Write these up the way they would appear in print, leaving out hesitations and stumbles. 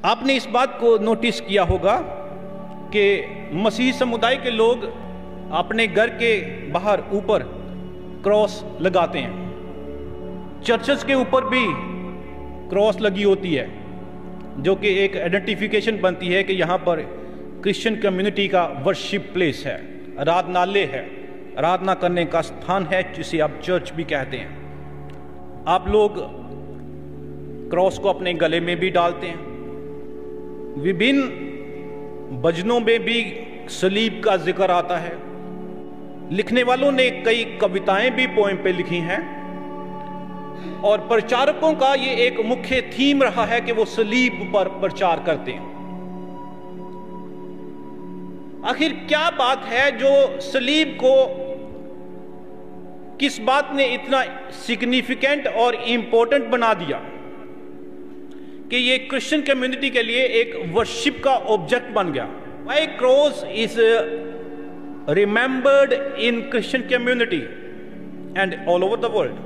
आपने इस बात को नोटिस किया होगा कि मसीही समुदाय के लोग अपने घर के बाहर ऊपर क्रॉस लगाते हैं। चर्चेस के ऊपर भी क्रॉस लगी होती है, जो कि एक आइडेंटिफिकेशन बनती है कि यहाँ पर क्रिश्चियन कम्युनिटी का वर्शिप प्लेस है, आराधनालय है, आराधना करने का स्थान है, जिसे आप चर्च भी कहते हैं। आप लोग क्रॉस को अपने गले में भी डालते हैं। विभिन्न भजनों में भी सलीब का जिक्र आता है। लिखने वालों ने कई कविताएं भी पोएम पे लिखी हैं, और प्रचारकों का ये एक मुख्य थीम रहा है कि वो सलीब पर प्रचार करते हैं। आखिर क्या बात है जो सलीब को, किस बात ने इतना सिग्निफिकेंट और इंपॉर्टेंट बना दिया कि ये क्रिश्चियन कम्युनिटी के लिए एक वर्शिप का ऑब्जेक्ट बन गया? Why cross is remembered in Christian community and all over the world?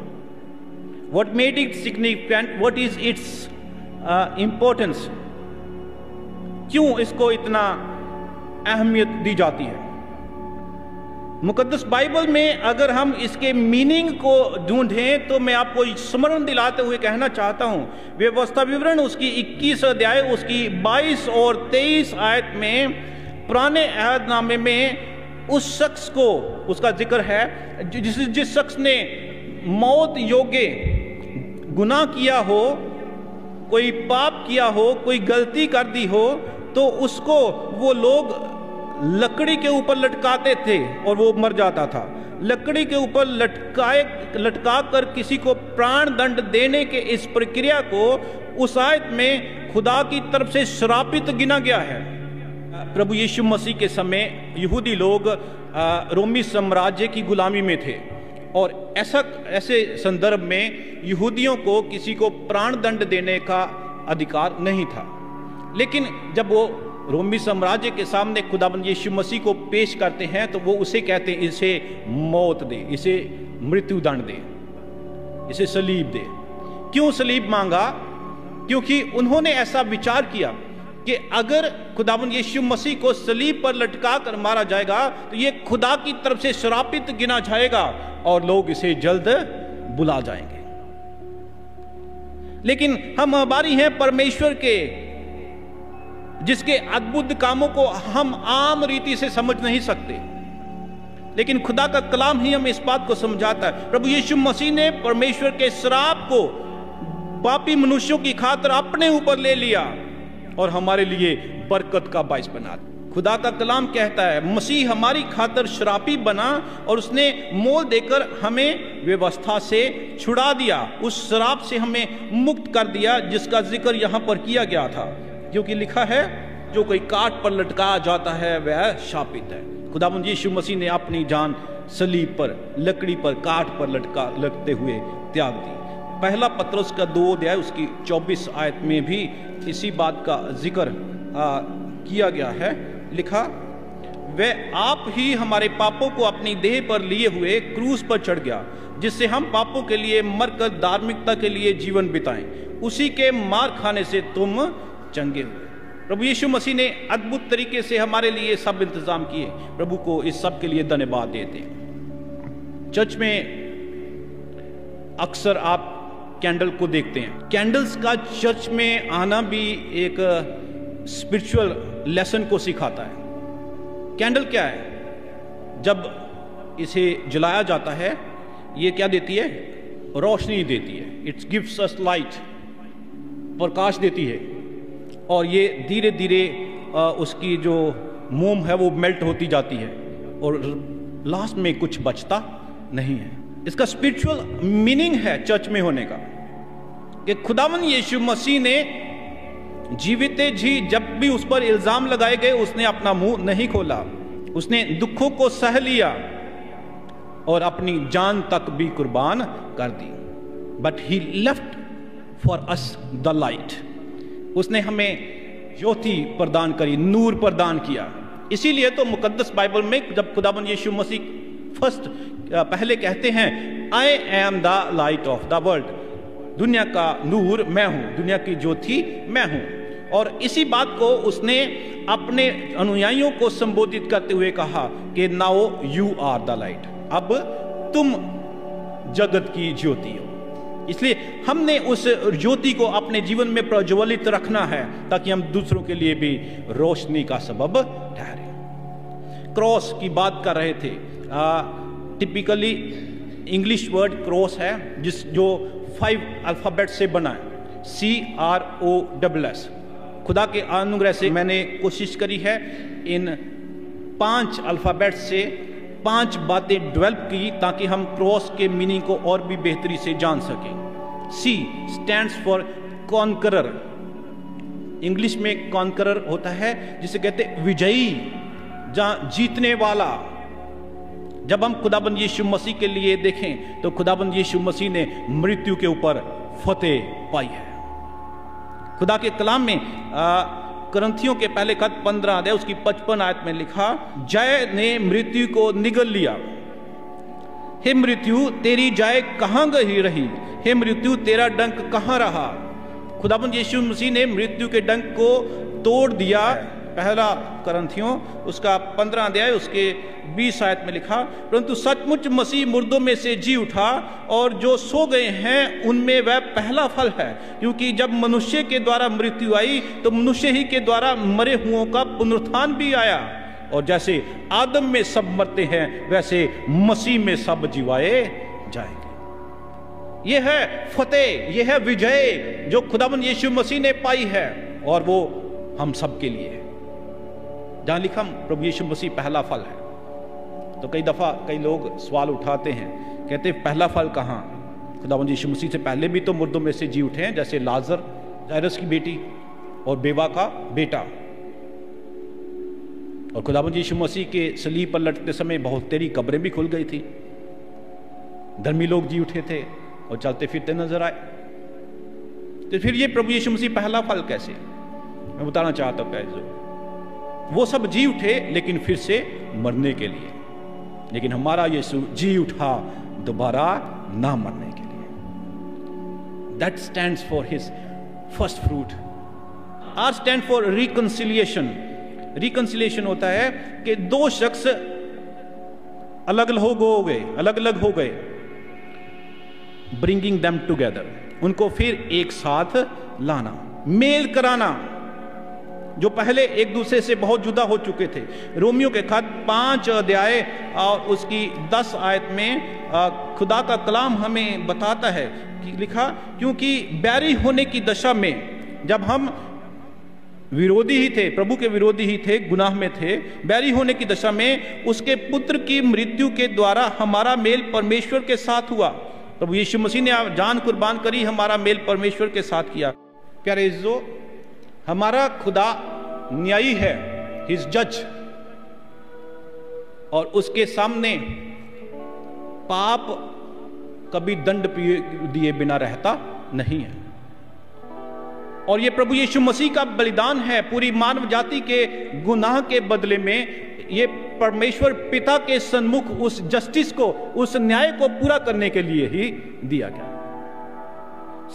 What made it significant? What is its importance? क्यों इसको इतना अहमियत दी जाती है? मुकद्दस बाइबल में अगर हम इसके मीनिंग को ढूंढें तो मैं आपको स्मरण दिलाते हुए कहना चाहता हूं, व्यवस्था विवरण उसकी 21 अध्याय उसकी 22 और 23 आयत में पुराने अहदनामे में उस शख्स को, उसका जिक्र है जिस शख्स ने मौत योग्य गुनाह किया हो, कोई पाप किया हो, कोई गलती कर दी हो, तो उसको वो लोग लकड़ी के ऊपर लटकाते थे और वो मर जाता था। लकड़ी के ऊपर लटका कर किसी को प्राण दंड देने के इस प्रक्रिया को उस आयत में खुदा की तरफ से श्रापित गिना गया है। प्रभु यीशु मसीह के समय यहूदी लोग रोमी साम्राज्य की गुलामी में थे, और ऐसे संदर्भ में यहूदियों को किसी को प्राण दंड देने का अधिकार नहीं था। लेकिन जब वो रोमी साम्राज्य के सामने खुदाबंद यीशु मसीह को पेश करते हैं तो वो उसे कहते हैं, इसे मौत दे, इसे मृत्यु दंड दे, इसे सलीब दे। क्यों सलीब मांगा? क्योंकि उन्होंने ऐसा विचार किया कि अगर खुदावंद यीशु मसीह को सलीब पर लटका कर मारा जाएगा तो ये खुदा की तरफ से श्रापित गिना जाएगा और लोग इसे जल्द बुला जाएंगे। लेकिन हम हमारी हैं परमेश्वर के, जिसके अद्भुत कामों को हम आम रीति से समझ नहीं सकते, लेकिन खुदा का कलाम ही हमें इस बात को समझाता है। प्रभु यीशु मसीह ने परमेश्वर के श्राप को पापी मनुष्यों की खातिर अपने ऊपर ले लिया और हमारे लिए बरकत का बाइस बना। खुदा का कलाम कहता है मसीह हमारी खातिर श्रापी बना और उसने मोल देकर हमें व्यवस्था से छुड़ा दिया, उस श्राप से हमें मुक्त कर दिया जिसका जिक्र यहाँ पर किया गया था। क्योंकि लिखा है जो कोई काट पर लटका जाता है वह शापित है। खुदावंद यीशु मसीह ने अपनी जान सलीब पर, लकड़ी पर, काट पर लटकते हुए त्याग दी। पहला पतरस का 2 अध्याय उसकी 24 आयत में भी इसी बात का जिक्र किया गया है। लिखा, वह आप ही हमारे पापों को अपनी देह पर लिए हुए क्रूस पर चढ़ गया, जिससे हम पापों के लिए मरकर धार्मिकता के लिए जीवन बिताएं। उसी के मार खाने से तुम चंगे हुए। प्रभु यीशु मसीह ने अद्भुत तरीके से हमारे लिए सब इंतजाम किए। प्रभु को इस सब के लिए धन्यवाद देते हैं। चर्च में अक्सर आप कैंडल को देखते हैं। कैंडल्स का चर्च में आना भी एक स्पिरिचुअल लेसन को सिखाता है। कैंडल क्या है? जब इसे जलाया जाता है, ये क्या देती है? रोशनी देती है। इट्स गिव्स अस लाइट, प्रकाश देती है, और ये धीरे धीरे उसकी जो मोम है वो मेल्ट होती जाती है और लास्ट में कुछ बचता नहीं है। इसका स्पिरिचुअल मीनिंग है चर्च में होने का कि खुदावंद यीशु मसीह ने जीवित जी जब भी उस पर इल्जाम लगाए गए उसने अपना मुंह नहीं खोला, उसने दुखों को सह लिया और अपनी जान तक भी कुर्बान कर दी। But he left for us the light, उसने हमें ज्योति प्रदान करी, नूर प्रदान किया। इसीलिए तो मुकद्दस बाइबल में जब खुदावंद यीशु मसीह पहले कहते हैं I am the light of the world, दुनिया का नूर मैं हूं, दुनिया की ज्योति मैं हूं, और इसी बात को उसने अपने अनुयायियों को संबोधित करते हुए कहा कि now you are the light, अब तुम जगत की ज्योति हो। इसलिए हमने उस ज्योति को अपने जीवन में प्रज्वलित रखना है ताकि हम दूसरों के लिए भी रोशनी का सबब ठहरे। क्रॉस की बात कर रहे थे। टिपिकली इंग्लिश वर्ड क्रॉस है जो 5 अल्फाबेट से बना है, CROSS। खुदा के अनुग्रह से मैंने कोशिश करी है इन 5 अल्फाबेट से 5 बातें डेवलप की ताकि हम क्रॉस के मीनिंग को और भी बेहतरी से जान सकें। C stands for conqueror. English में कॉन्करर होता है जिसे कहते हैं विजयी, जहां जीतने वाला। जब हम खुदाबंद यीशु मसीह के लिए देखें तो खुदाबंद यीशु मसीह ने मृत्यु के ऊपर फतेह पाई है। खुदा के कलाम में करंथियों के पहले खत 15 अध्याय उसकी 55 आयत में लिखा, जय ने मृत्यु को निगल लिया। हे मृत्यु तेरी जय कहां गई रही, हे मृत्यु तेरा डंक कहां रहा। खुदाबंद यीशु मसीह ने मृत्यु के डंक को तोड़ दिया। पहला करंथियों उसका 15 अध्याय उसके 20 आयत में लिखा, परंतु सचमुच मसीह मुर्दों में से जी उठा और जो सो गए हैं उनमें वह पहला फल है, क्योंकि जब मनुष्य के द्वारा मृत्यु आई तो मनुष्य ही के द्वारा मरे हुओं का पुनरुत्थान भी आया। और जैसे आदम में सब मरते हैं वैसे मसीह में सब जिवाए जाएंगे। यह है फतेह, यह है विजय जो खुदावंद यीशु मसीह ने पाई है, और वो हम सब के लिए है। जहां लिखा प्रभु यीशु मसीह पहला फल है, तो कई दफा कई लोग सवाल उठाते हैं, कहते हैं पहला फल कहां? खुदावंद यीशु मसीह से पहले भी तो मुर्दों में से जी उठे हैं, जैसे लाजर, जायरस की बेटी और बेवा का बेटा। और खुदावंद यीशु मसीह के सलीब पर लटकते समय बहुत तेरी कब्रें भी खुल गई थी, धर्मी लोग जी उठे थे और चलते फिरते नजर आए। तो फिर ये प्रभु यीशु मसीह पहला फल कैसे? मैं बताना चाहता हूं कैसे वो सब जी उठे, लेकिन फिर से मरने के लिए, लेकिन हमारा यीशु जी उठा दोबारा ना मरने के लिए। That stands for his first fruit. R stand for reconciliation. Reconciliation होता है कि दो शख्स अलग अलग हो गए, ब्रिंगिंग देम टुगेदर, उनको फिर एक साथ लाना, मेल कराना, जो पहले एक दूसरे से बहुत जुदा हो चुके थे। रोमियो के खत 5 अध्याय और उसकी 10 आयत में खुदा का कलाम हमें बताता है कि लिखा, क्योंकि बैरी होने की दशा में जब हम विरोधी ही थे, प्रभु के विरोधी ही थे, गुनाह में थे, बैरी होने की दशा में उसके पुत्र की मृत्यु के द्वारा हमारा मेल परमेश्वर के साथ हुआ। प्रभु यीशु मसीह ने जान कुर्बान करी, हमारा मेल परमेश्वर के साथ किया। प्यारे जो हमारा खुदा न्यायी है, हिज जज, और उसके सामने पाप कभी दंड दिए बिना रहता नहीं है। और ये प्रभु यीशु मसीह का बलिदान है पूरी मानव जाति के गुनाह के बदले में। ये परमेश्वर पिता के सन्मुख उस जस्टिस को, उस न्याय को पूरा करने के लिए ही दिया गया।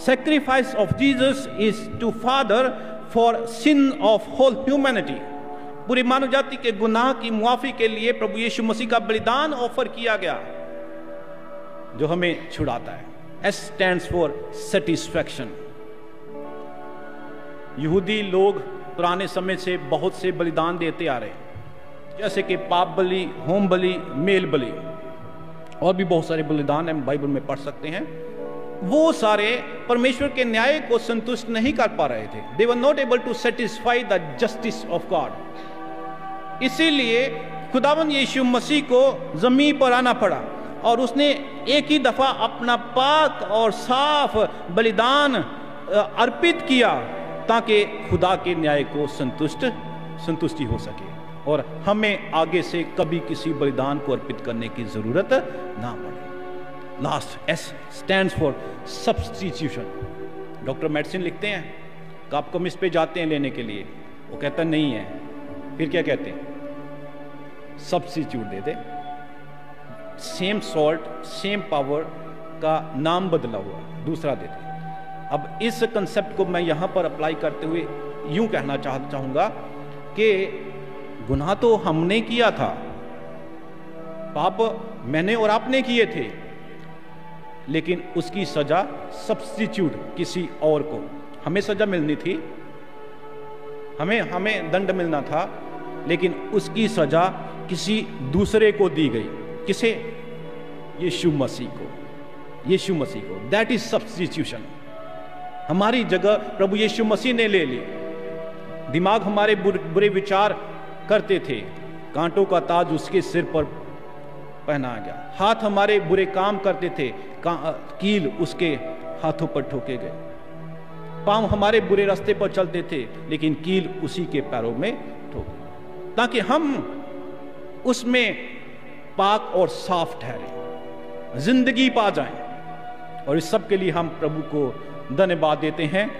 Sacrifice of Jesus is to Father for sin of whole humanity। पूरी मानव जाति के गुनाह की मुआफी के लिए प्रभु यीशु मसीह का बलिदान ऑफर किया गया, जो हमें छुड़ाता है। S stands for satisfaction। यहूदी लोग पुराने समय से बहुत से बलिदान देते आ रहे हैं, जैसे कि पाप बलि, होम बलि, मेल बलि, और भी बहुत सारे बलिदान हम बाइबल में पढ़ सकते हैं। वो सारे परमेश्वर के न्याय को संतुष्ट नहीं कर पा रहे थे। They were not able to satisfy the justice of God। इसीलिए खुदावंद यीशु मसीह को जमीन पर आना पड़ा और उसने एक ही दफा अपना पाक और साफ बलिदान अर्पित किया ताकि खुदा के न्याय को संतुष्टि हो सके और हमें आगे से कभी किसी बलिदान को अर्पित करने की जरूरत ना पड़े। Last S stands for substitution. Doctor medicine लिखते हैं, आप केमिस्ट पे जाते हैं लेने के लिए, वो कहता नहीं है, फिर क्या कहते हैं? सब्स्टिट्यूट दे दे। सेम सॉल्ट, सेम पावर का नाम बदला हुआ दूसरा दे दे। अब इस कंसेप्ट को मैं यहां पर अप्लाई करते हुए यूं कहना चाहूंगा कि गुनाह तो हमने किया था, पाप मैंने और आपने किए थे, लेकिन उसकी सजा सब्स्टिट्यूट किसी और को, हमें सजा मिलनी थी, हमें दंड मिलना था, लेकिन उसकी सजा किसी दूसरे को दी गई। किसे? यीशु मसीह को। यीशु मसीह को। That is substitution. हमारी जगह प्रभु यीशु मसीह ने ले ली। दिमाग हमारे बुरे विचार करते थे, कांटों का ताज उसके सिर पर पहनाया गया। हाथ हमारे बुरे काम करते थे, कील उसके हाथों पर ठोके गए। पांव हमारे बुरे रास्ते पर चलते थे, लेकिन कील उसी के पैरों में ठोके, ताकि हम उसमें पाक और साफ ठहरे, जिंदगी पा जाएं। और इस सब के लिए हम प्रभु को धन्यवाद देते हैं,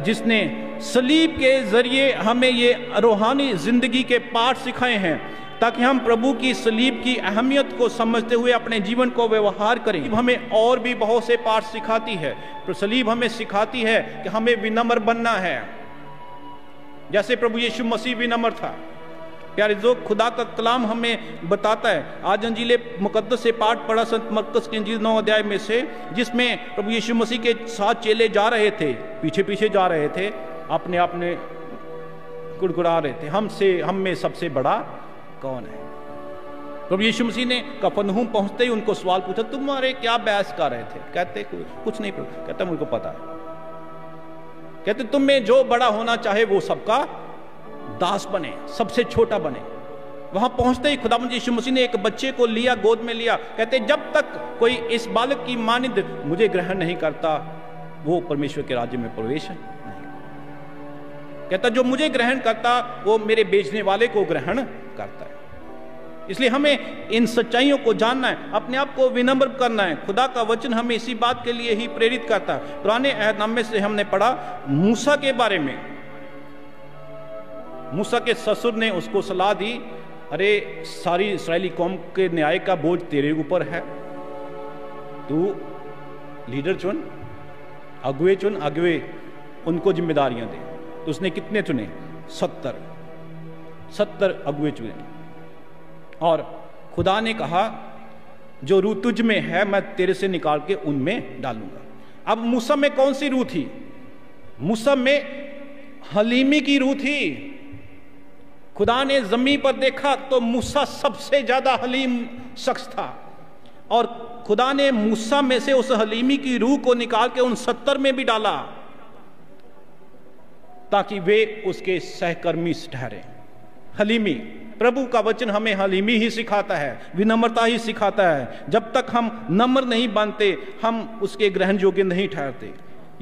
जिसने सलीब के जरिए हमें ये रूहानी जिंदगी के पाठ सिखाए हैं, ताकि हम प्रभु की सलीब की अहमियत को समझते हुए अपने जीवन को व्यवहार करें। हमें और भी बहुत से पाठ सिखाती है, तो सलीब हमें सिखाती है कि हमें विनम्र बनना है, जैसे प्रभु यीशु मसीह विनम्र था। प्यारे जो खुदा का कलाम हमें बताता है, आज अंजील मुकद्दस से पाठ पढ़ा संत मरकुस की इंजील 9 अध्याय में से, जिसमें प्रभु यीशु मसीह के साथ चेले जा रहे थे, पीछे पीछे जा रहे थे, अपने अपने गुड़गुड़ा रहे थे, हम में सबसे बड़ा कौन है। प्रभु यीशु मसीह ने कफरनहूम पहुंचते ही उनको सवाल पूछा, तुम्हारे क्या बहस कर रहे थे? कहते कुछ नहीं प्रभु। कहता मुझको पता है। कहते तुम में जो बड़ा होना चाहे वो सबका दास बने, सबसे छोटा बने। वहां पहुंचते ही खुदावंद यीशु मसीह ने एक बच्चे को लिया, गोद में लिया। कहते जब तक कोई इस बालक की मानिंद मुझे ग्रहण नहीं करता, वो परमेश्वर के राज्य में प्रवेश नहीं। कहता जो मुझे ग्रहण करता वो मेरे बेचने वाले को ग्रहण करता है। इसलिए हमें इन सच्चाइयों को जानना है, अपने आप को विनम्र करना है। खुदा का वचन हमें इसी बात के लिए ही प्रेरित करता है। पुराने अहदनामे से हमने पढ़ा मूसा के बारे में। मूसा के ससुर ने उसको सलाह दी, अरे सारी इस्राएली कौम के न्याय का बोझ तेरे ऊपर है, तू लीडर चुन, अगुए चुन, अगुए उनको जिम्मेदारियां दे। तो उसने कितने चुने? 70 अगुए चुने। और खुदा ने कहा जो रूह तुझ में है मैं तेरे से निकाल के उनमें डालूंगा। अब मूसा में कौन सी रूह थी? मूसा में हलीमी की रूह थी। खुदा ने जमीन पर देखा तो मूसा सबसे ज्यादा हलीम शख्स था, और खुदा ने मूसा में से उस हलीमी की रूह को निकाल के उन 70 में भी डाला, ताकि वे उसके सहकर्मी ठहरे। हलीमी, प्रभु का वचन हमें हलीमी ही सिखाता है, विनम्रता ही सिखाता है। जब तक हम नम्र नहीं बनते, हम उसके ग्रहण योग्य नहीं ठहरते।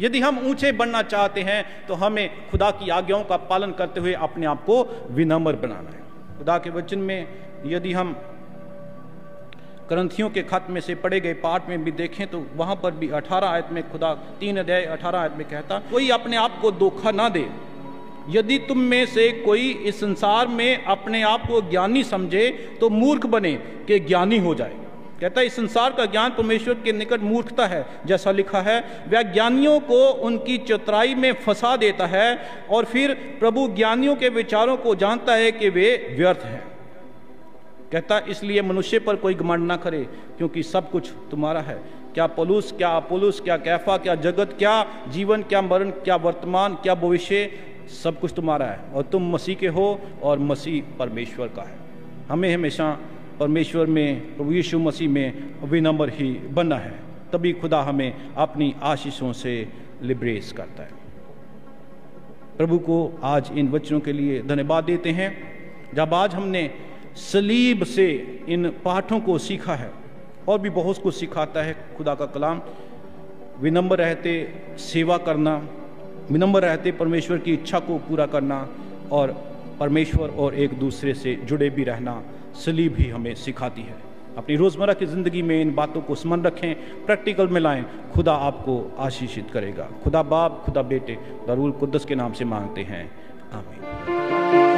यदि हम ऊंचे बनना चाहते हैं तो हमें खुदा की आज्ञाओं का पालन करते हुए अपने आप को विनम्र बनाना है। खुदा के वचन में यदि हम करंथियों के खत में से पढ़े गए पाठ में भी देखें तो वहां पर भी 18 आयत में खुदा 3 अध्याय 18 आयत में कहता, कोई अपने आप को धोखा ना दे। यदि तुम में से कोई इस संसार में अपने आप को ज्ञानी समझे तो मूर्ख बने कि ज्ञानी हो जाए। कहता है इस संसार का ज्ञान परमेश्वर के निकट मूर्खता है, जैसा लिखा है, वह ज्ञानियों को उनकी चतुराई में फंसा देता है, और फिर प्रभु ज्ञानियों के विचारों को जानता है कि वे व्यर्थ हैं। कहता इसलिए मनुष्य पर कोई घमंड ना करे, क्योंकि सब कुछ तुम्हारा है। क्या पौलुस, क्या अपोलोस, क्या कैफा, क्या जगत, क्या जीवन, क्या मरण, क्या वर्तमान, क्या भविष्य, सब कुछ तुम्हारा है, और तुम मसीह के हो और मसीह परमेश्वर का है। हमें हमेशा परमेश्वर में, प्रभु यीशु मसीह में विनम्र ही बनना है, तभी खुदा हमें अपनी आशीषों से लिब्रेस करता है। प्रभु को आज इन वचनों के लिए धन्यवाद देते हैं। जब आज हमने सलीब से इन पाठों को सीखा है, और भी बहुत कुछ सिखाता है खुदा का कलाम। विनम्र रहते सेवा करना, विनम्र रहते परमेश्वर की इच्छा को पूरा करना, और परमेश्वर और एक दूसरे से जुड़े भी रहना सलीब ही हमें सिखाती है। अपनी रोज़मर्रा की ज़िंदगी में इन बातों को स्मरण रखें, प्रैक्टिकल में लाएं, खुदा आपको आशीषित करेगा। खुदा बाप, खुदा बेटे, खुदा रूह कुद्दस के नाम से मांगते हैं, आमीन।